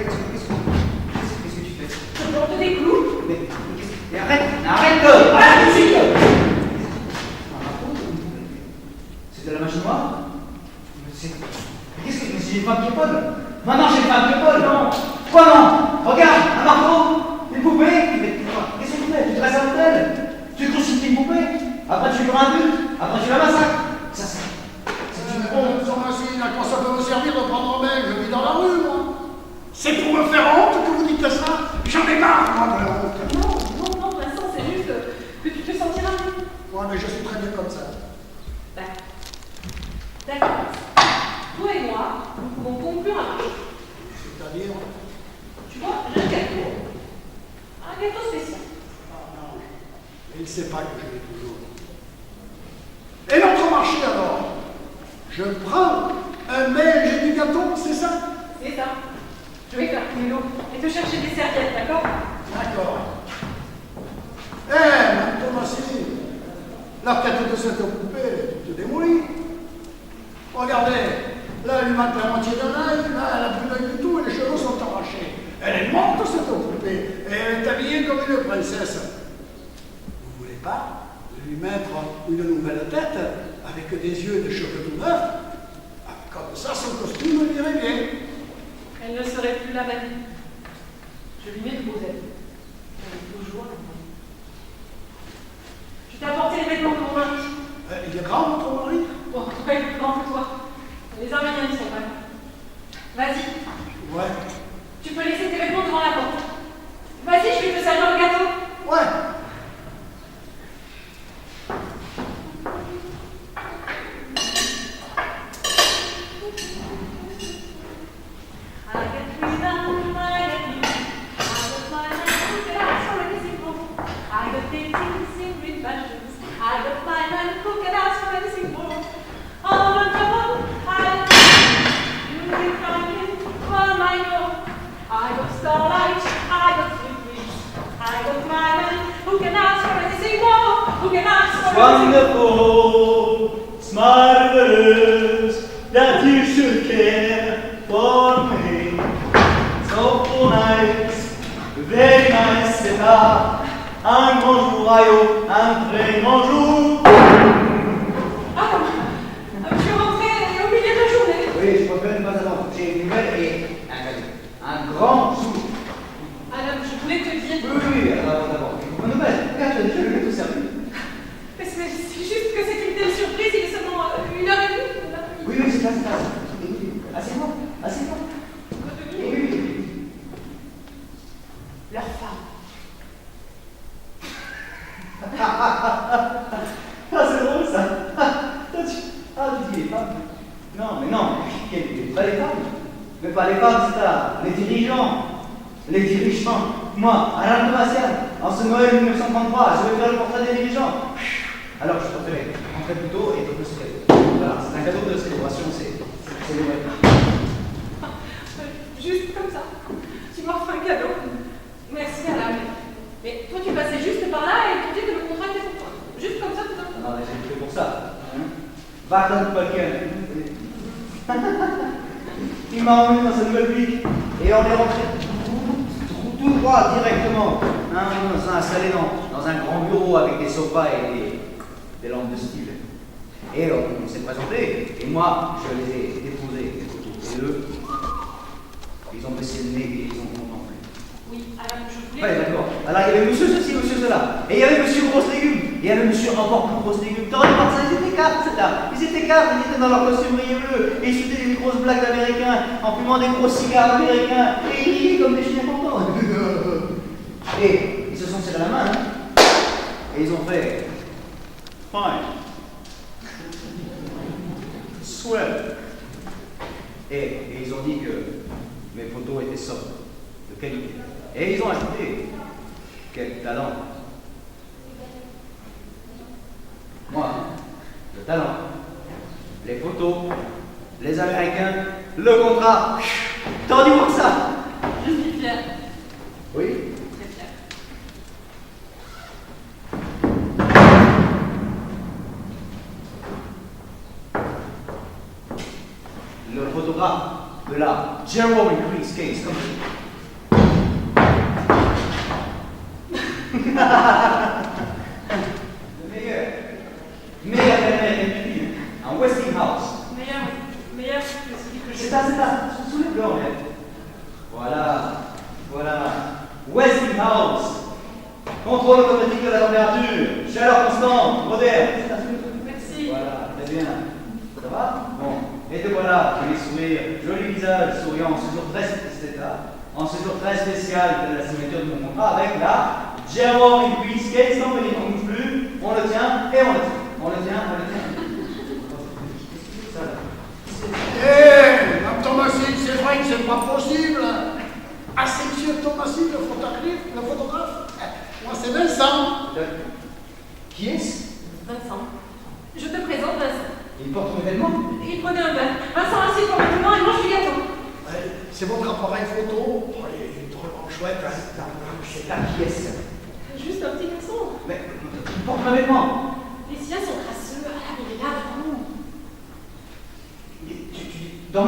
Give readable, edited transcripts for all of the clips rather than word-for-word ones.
Qu'est-ce que tu fais? Je porte des clous. Mais arrête! Arrête! Arrête tout de suite! C'est de la machine noire? Qu'est-ce que c'est une femme qui est folle? Maintenant j'ai une femme qui est folle! Non! Quoi non? Regarde! Un marteau! Une poupée! Qu'est-ce que tu fais? Tu te restes à l'hôtel? Tu crucifies une poupée? Après tu lui prends un but? Après tu la massacres? Ça c'est une honte! Sans machine, à quoi ça peut me servir de prendre en main? Je vis dans la rue, moi! C'est pour me faire honte que vous dites ça? J'en ai marre, moi, de la honte! Non, Vincent, c'est juste que tu te sentiras mieux. Ouais, mais je suis très bien comme ça. D'accord. Toi et moi, nous pouvons conclure un marché. C'est-à-dire? Tu vois, j'ai un gâteau. Un gâteau spécial. Ah non, il ne sait pas que je l'ai toujours. Et notre marché alors? Je prends un mail, j'ai du gâteau, c'est ça? C'est ça. Je vais faire couler l'eau et te chercher des serviettes, d'accord? D'accord. Eh, Mme Thomasini, la tête de cette poupée, elle est toute démolie. Regardez, là, elle lui manque la moitié d'un œil, là, elle a plus d'œil du tout et les cheveux sont arrachés. Elle est morte, cette poupée, et elle est habillée comme une princesse. Vous voulez pas lui mettre une nouvelle tête avec des yeux et des cheveux tout neufs? Ah, comme ça, son costume irait bien. Elle ne serait plus la même. Je lui mets de beaux ailes. Elle est toujours la même. Je t'ai apporté les vêtements de mon mari. Il est grand, votre mari? Bon, toi, il est plus grand que toi. Les Arméniens ne sont pas là. Vas-y. Ouais. Tu peux laisser tes vêtements devant la porte. Vas-y, je vais te servir le gâteau. Ouais. Wonderful, it's marvelous that you should care for me. So nice, very nice, c'est là. Un grand jour, aïe, un très grand jour. Je suis rentrée au milieu de la journée. Oui, je préfère ne pas attendre. J'ai une nouvelle et un cadeau. Un grand jour. Madame, je voulais te dire. Oui, d'abord. Bonne nouvelle. Regarde, tu as déjà le gâteau servi. Mais c'est juste que c'est une telle surprise, il est seulement 1h30 l'après-midi. Oui, c'est ça, c'est ça. Assieds-moi, assieds-moi. Oui. Leur femme. Ah, c'est drôle ça. Tu dis les femmes. Non, mais non. Pas les femmes. Mais pas les femmes, c'est ça. Les dirigeants. Les dirigeants. Moi, Alain Thomassian, en ce Noël 1933, je vais faire le portrait des dirigeants. Alors, je préférais rentrer plus tôt et te ce cadeau. Voilà, c'est un cadeau de célébration, c'est les Noël. Juste comme ça. Tu m'offres un cadeau. Merci, Alain. Mais toi, tu passais juste par là et tu dis que le contrat était pour toi. Juste comme ça, tout à fait. Non, mais j'ai fait pour ça. Va dans quelqu'un. Il m'a emmené dans sa nouvelle vie et on est rentré tout droit, directement. On s'est installé dans un grand bureau avec des sofas et des lampes de style. Et on s'est présenté, et moi, je les ai déposés, les photos. Et eux, ils ont baissé le nez et ils ont contemplé. Oui, Alain, je voulais. Ouais, d'accord. Alors, il y avait monsieur ceci, monsieur cela. Et il y avait monsieur grosse légumes. Et il y avait monsieur encore plus grosse légumes. T'aurais pas ça, ils étaient quatre, c'est là. Ils étaient quatre, ils étaient dans leur costume bleu. Et ils foutaient des grosses blagues d'américains, en fumant des gros cigares américains. Et ils riaient comme des chiens contents. Et ils se sont serrés la main, hein. Et ils ont fait fine. Swell. Et ils ont dit que mes photos étaient sobres, de qualité. Et ils ont ajouté quel talent. Moi, le talent, les photos, les Américains, le contrat. T'as dû voir ça? Je suis fière. Oui. Très fière. Le photographe de la General Increase Case Company. Le meilleur American film, un Westinghouse. Meilleur que celui que j'ai. C'est ça, soulève-le en fait. Voilà. Westinghouse. Contrôle automatique de la température, chaleur constante, moderne. Merci. Voilà, très bien. Ça va? Bon. Et te voilà, joli sourire, joli visage souriant en ce jour très en ce jour très spécial de la signature de mon contrat avec la General Increase Case Company. On ne bouge plus, on le tient et on le tient. On le tient. Ça va. Eh, Mme Thomasine, c'est vrai que c'est pas possible. Ah, c'est M. Thomasine, le photographe. Moi, c'est Vincent. Qui est-ce? Vincent. Je te présente Vincent. Il porte un événement? Il prenait un bain. Vincent assis pour maintenant et mange du gâteau. C'est votre appareil photo. Oh, il est drôlement chouette. Hein. C'est la pièce. Juste un petit garçon. Mais il porte un événement. Les siens sont crasseux. Ah, mais il est là devant nous. Dans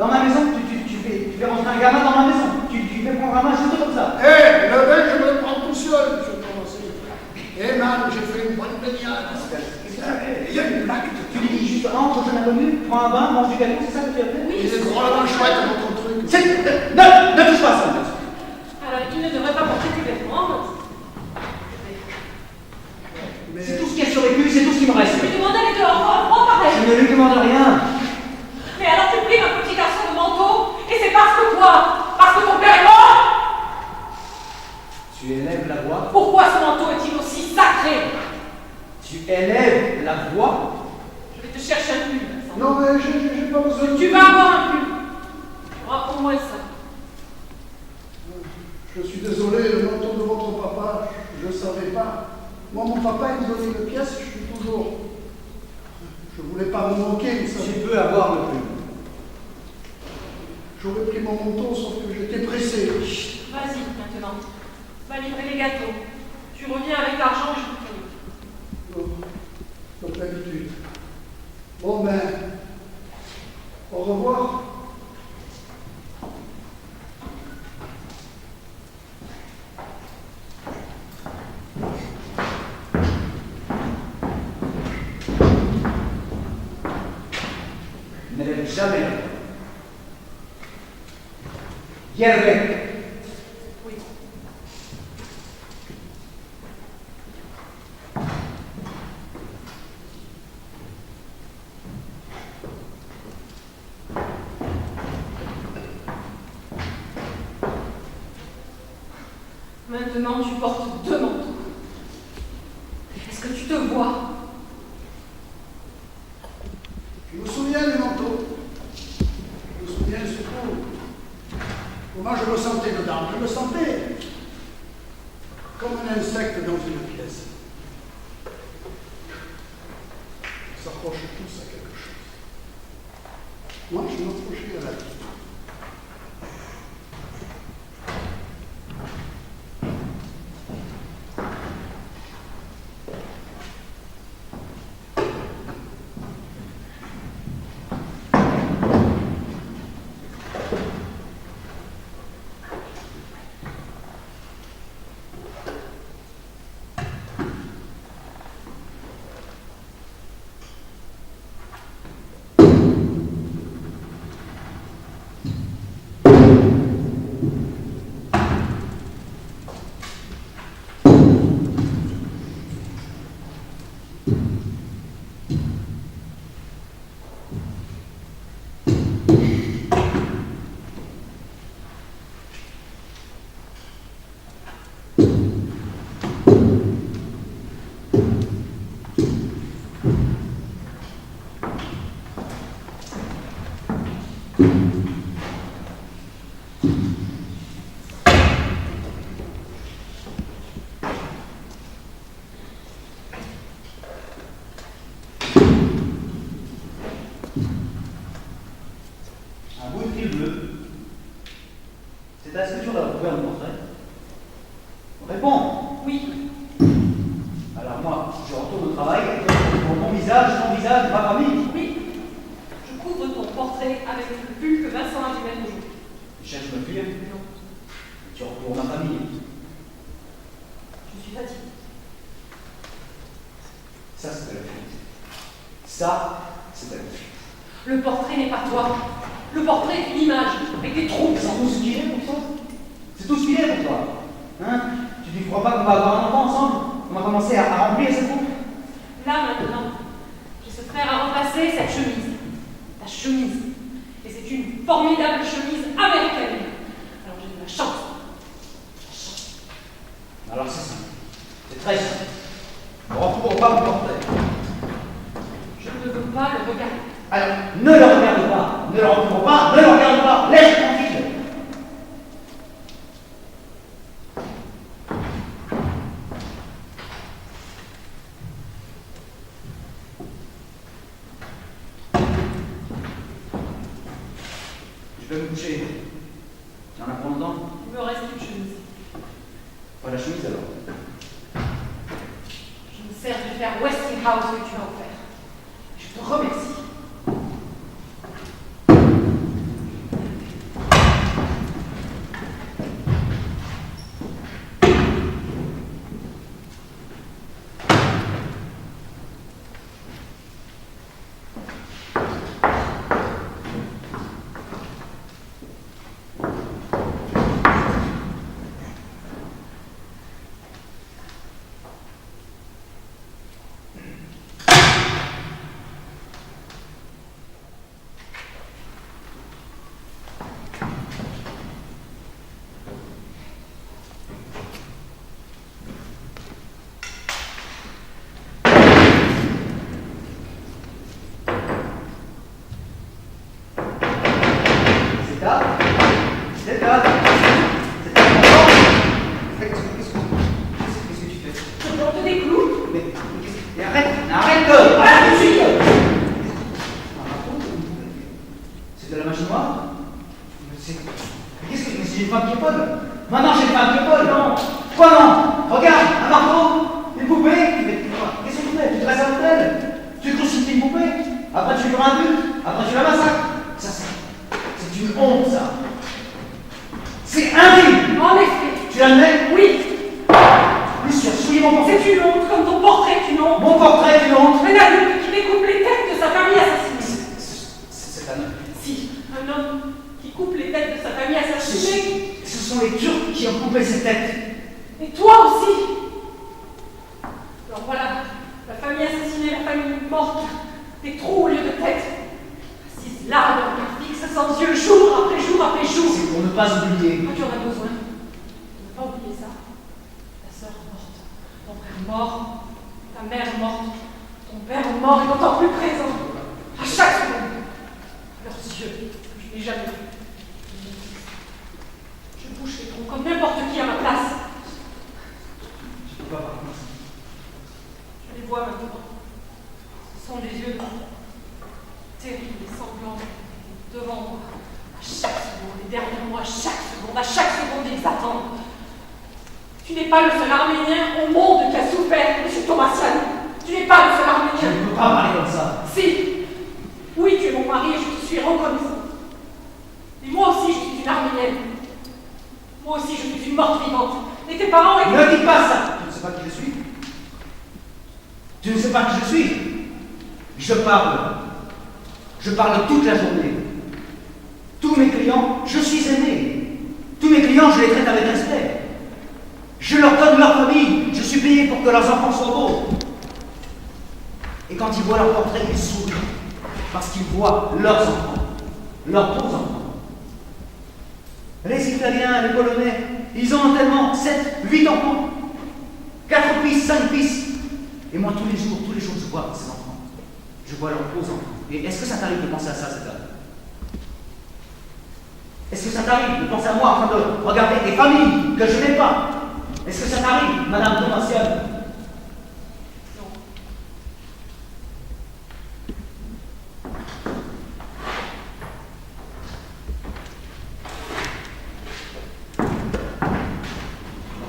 ma maison, tu fais rentrer un gamin dans ma maison. Tu fais prendre un match comme ça. Eh, le bain, je me le prends tout seul, M. Thomasine. Eh, man, j'ai fait une bonne baignade. Il y a une blague. Tu lui dis juste entre chez un inconnu, prends un bain, mange du gâteau, c'est ça que tu as fait? Oui. Il est drôlement chouette, votre truc. Ne touche pas à ça. Alors, il ne devrait pas porter tes vêtements. Mais... C'est tout ce qu'il y a sur les culs, c'est tout ce qui me reste. Je lui demande d'aller dehors, prends pareil. Je ne lui demande rien. Mais alors tu prives un petit garçon de manteau, et c'est parce que ton père est mort. Tu élèves la voix. Pourquoi ce manteau est-il aussi sacré? Tu élèves la voix. Je vais te chercher un pull, Vincent. Non, mais j'ai pas besoin de... Tu vas avoir un pull. Tu auras au moins ça. Je suis désolé, le manteau de votre papa, je ne savais pas. Moi, mon papa, il me donnait une pièce, je suis toujours... Je voulais pas me moquer, vous savez. Tu peux avoir le pull. J'aurais pris mon manteau, sauf que j'étais pressé. Chut, vas-y maintenant. Va livrer les gâteaux. Tu reviens avec l'argent et je te paye. Non, comme d'habitude. Bon, ben... Au revoir. N'élève jamais la voix. Yerbe. Oui. Maintenant, tu portes deux manteaux. Est-ce que tu te vois? Je me souviens du manteau. Je me souviens surtout comment je me sentais dedans. Je me sentais comme un insecte dans une pièce. On s'approche tous à quelque chose. Moi, je m'approchais à la vie. C'est ta sculpture d'avoir trouvé un portrait. Réponds. Oui. Alors moi, je retourne au travail, pour mon visage, ton visage, ma famille. Oui. Je couvre ton portrait avec le pull que Vincent a dû mettre au jour. Tu cherches me fuir? Non, Tu recours ma famille. je suis fatiguée. Ça, c'était la fuite. Ça, c'était la fuite. Le portrait n'est pas toi. Le portrait est une image, avec des trous. C'est tout ce qu'il est pour toi. C'est tout ce qu'il est pour toi. Hein? Tu ne crois pas qu'on va avoir un enfant ensemble? On va commencer à remplir cette boucle? Là, maintenant, j'ai ce frère à remplacer cette chemise. Ta chemise. Et c'est une formidable chemise américaine. Alors j'ai de la chance. La chance. Alors c'est simple. C'est très simple. Ne recours pas mon portrait. Je ne veux pas le regarder. Alors, ne le regarde pas. Ne le recours pas. Ne le regarde pas. Laisse tranquille. Je vais me coucher. Il y en a pour longtemps? Il me reste une chemise. Pas la chemise alors. Je me sers du fer Westinghouse que tu m'as offert. Je te remercie.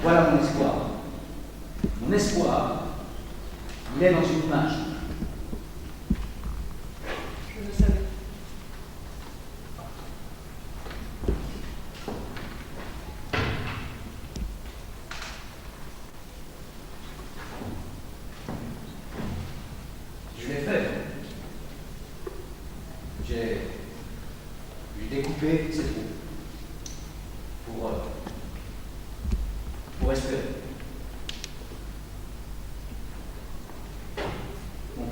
Voilà mon espoir. Mon espoir, il est dans une image. Je le savais. J'ai découpé ces trous pour espérer. Mon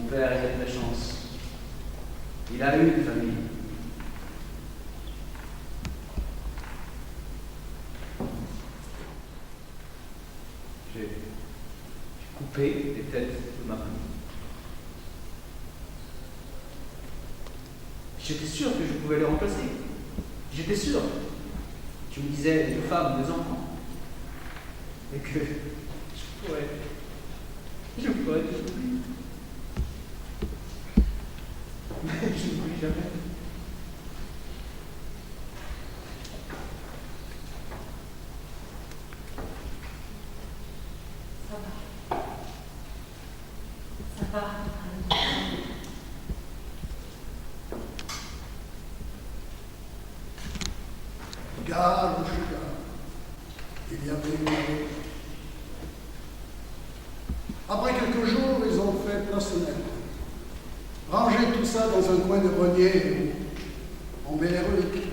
père était de la chance. Il a eu une famille. J'ai coupé les têtes de ma famille. J'étais sûr que je pouvais les remplacer. J'étais sûr. Je me disais 2 femmes, 2 enfants. Et que je pourrais tout oublier. Mais je n'oublie jamais. Ça va. Gare ou chicane, il y avait une allée. Après quelques jours, ils ont fait place nette. Ranger tout ça dans un coin de grenier, on met les reliques.